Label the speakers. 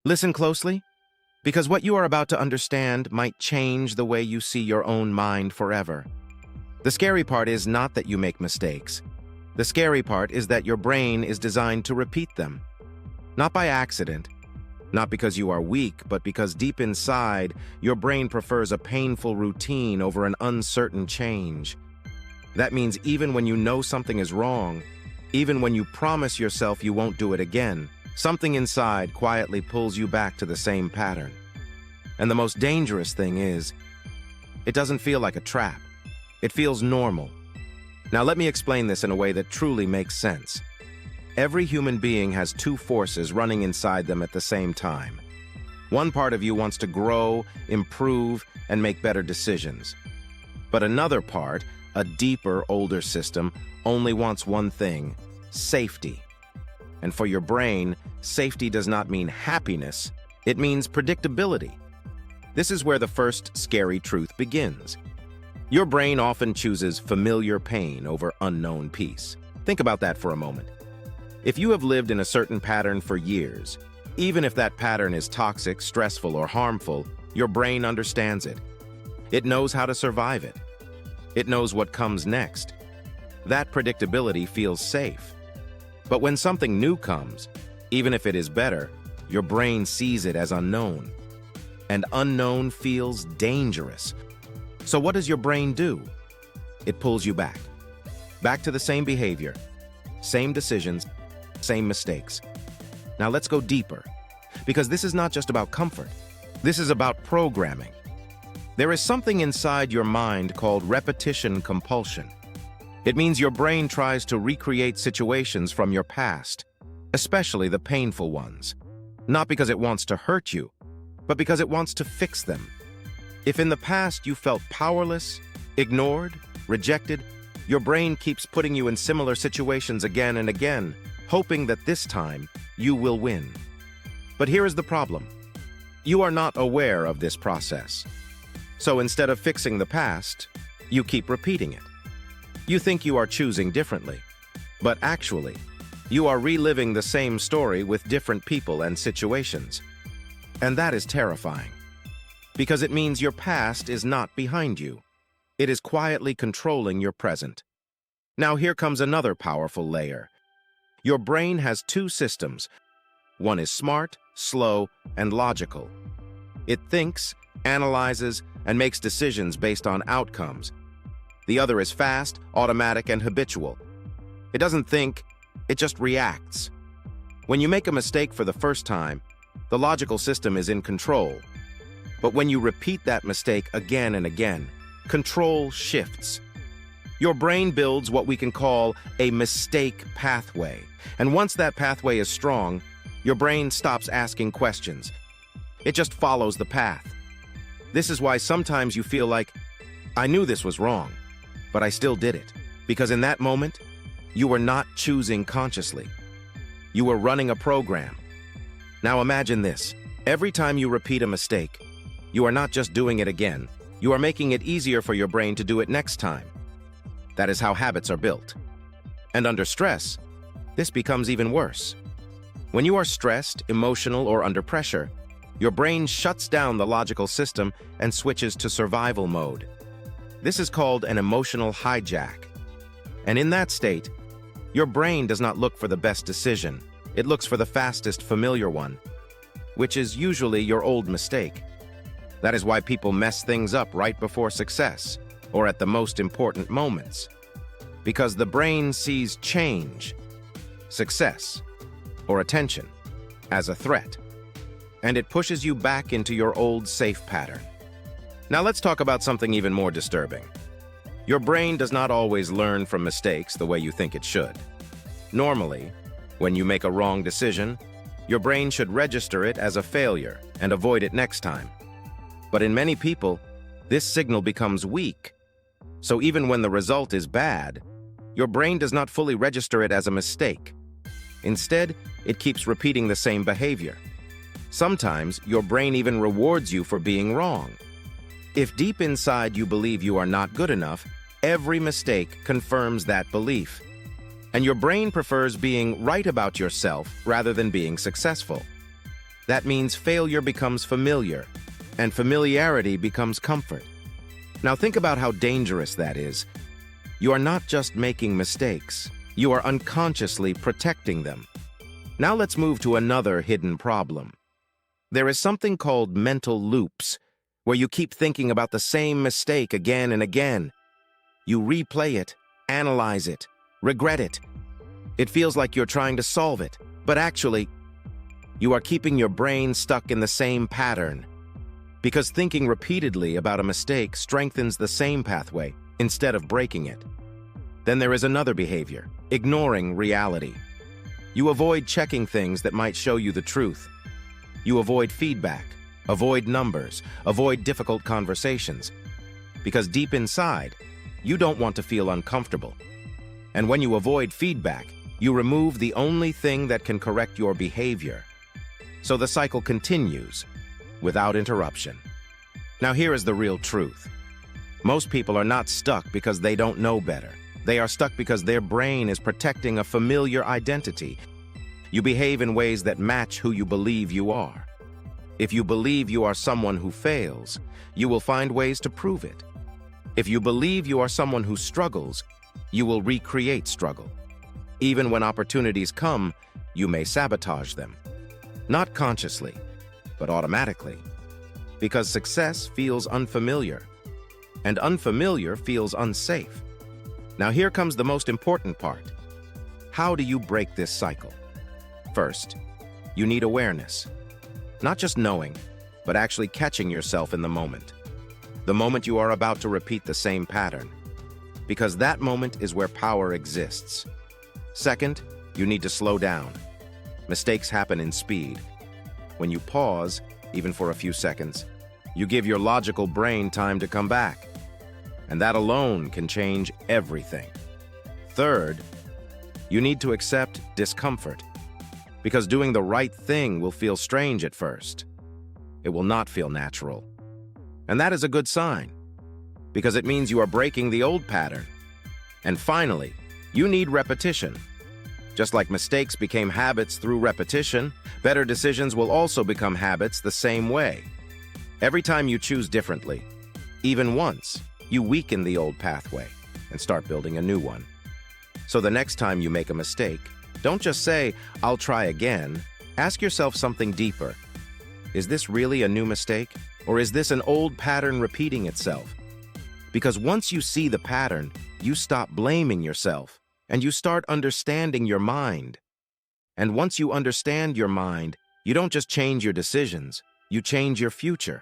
Speaker 1: Listen closely, because what you are about to understand might change the way you see your own mind forever. The scary part is not that you make mistakes. The scary part is that your brain is designed to repeat them. Not by accident, not because you are weak, but because deep inside, your brain prefers a painful routine over an uncertain change. That means even when you know something is wrong, even when you promise yourself you won't do it again, something inside quietly pulls you back to the same pattern. And the most dangerous thing is, it doesn't feel like a trap. It feels normal. Now let me explain this in a way that truly makes sense. Every human being has two forces running inside them at the same time. One part of you wants to grow, improve, and make better decisions. But another part, a deeper, older system, only wants one thing: safety. And for your brain, safety does not mean happiness, it means predictability. This is where the first scary truth begins. Your brain often chooses familiar pain over unknown peace. Think about that for a moment. If you have lived in a certain pattern for years, even if that pattern is toxic, stressful, or harmful, your brain understands it. It knows how to survive it. It knows what comes next. That predictability feels safe. But when something new comes, even if it is better, your brain sees it as unknown. And unknown feels dangerous. So what does your brain do? It pulls you back. Back to the same behavior, same decisions, same mistakes. Now let's go deeper, because this is not just about comfort. This is about programming. There is something inside your mind called repetition compulsion. It means your brain tries to recreate situations from your past, especially the painful ones, not because it wants to hurt you, but because it wants to fix them. If in the past you felt powerless, ignored, rejected, your brain keeps putting you in similar situations again and again, hoping that this time you will win. But here is the problem. You are not aware of this process. So instead of fixing the past, you keep repeating it. You think you are choosing differently, but actually, you are reliving the same story with different people and situations. And that is terrifying, because it means your past is not behind you. It is quietly controlling your present. Now here comes another powerful layer. Your brain has two systems. One is smart, slow, and logical. It thinks, analyzes, and makes decisions based on outcomes. The other is fast, automatic, and habitual. It doesn't think, it just reacts. When you make a mistake for the first time, the logical system is in control. But when you repeat that mistake again and again, control shifts. Your brain builds what we can call a mistake pathway. And once that pathway is strong, your brain stops asking questions. It just follows the path. This is why sometimes you feel like, I knew this was wrong, but I still did it. Because in that moment, you were not choosing consciously. You were running a program. Now imagine this. Every time you repeat a mistake, you are not just doing it again. You are making it easier for your brain to do it next time. That is how habits are built. And under stress, this becomes even worse. When you are stressed, emotional, or under pressure, your brain shuts down the logical system and switches to survival mode. This is called an emotional hijack. And in that state, your brain does not look for the best decision. It looks for the fastest familiar one, which is usually your old mistake. That is why people mess things up right before success, or at the most important moments. Because the brain sees change, success, or attention as a threat, and it pushes you back into your old safe pattern. Now let's talk about something even more disturbing. Your brain does not always learn from mistakes the way you think it should. Normally, when you make a wrong decision, your brain should register it as a failure and avoid it next time. But in many people, this signal becomes weak. So even when the result is bad, your brain does not fully register it as a mistake. Instead, it keeps repeating the same behavior. Sometimes, your brain even rewards you for being wrong. If deep inside you believe you are not good enough, every mistake confirms that belief. And your brain prefers being right about yourself rather than being successful. That means failure becomes familiar, and familiarity becomes comfort. Now think about how dangerous that is. You are not just making mistakes, you are unconsciously protecting them. Now let's move to another hidden problem. There is something called mental loops, where you keep thinking about the same mistake again and again. You replay it, analyze it, regret it. It feels like you're trying to solve it, but actually, you are keeping your brain stuck in the same pattern. Because thinking repeatedly about a mistake strengthens the same pathway instead of breaking it. Then there is another behavior, ignoring reality. You avoid checking things that might show you the truth. You avoid feedback, avoid numbers, avoid difficult conversations. Because deep inside, you don't want to feel uncomfortable. And when you avoid feedback, you remove the only thing that can correct your behavior. So the cycle continues, without interruption. Now here is the real truth. Most people are not stuck because they don't know better. They are stuck because their brain is protecting a familiar identity. You behave in ways that match who you believe you are. If you believe you are someone who fails, you will find ways to prove it. If you believe you are someone who struggles, you will recreate struggle. Even when opportunities come, you may sabotage them. Not consciously, but automatically. Because success feels unfamiliar, and unfamiliar feels unsafe. Now here comes the most important part. How do you break this cycle? First, you need awareness. Not just knowing, but actually catching yourself in the moment. The moment you are about to repeat the same pattern. Because that moment is where power exists. Second, you need to slow down. Mistakes happen in speed. When you pause, even for a few seconds, you give your logical brain time to come back. And that alone can change everything. Third, you need to accept discomfort. Because doing the right thing will feel strange at first. It will not feel natural. And that is a good sign, because it means you are breaking the old pattern. And finally, you need repetition. Just like mistakes became habits through repetition, better decisions will also become habits the same way. Every time you choose differently, even once, you weaken the old pathway and start building a new one. So the next time you make a mistake, don't just say, "I'll try again." Ask yourself something deeper. Is this really a new mistake? Or is this an old pattern repeating itself? Because once you see the pattern, you stop blaming yourself and you start understanding your mind. And once you understand your mind, you don't just change your decisions, you change your future.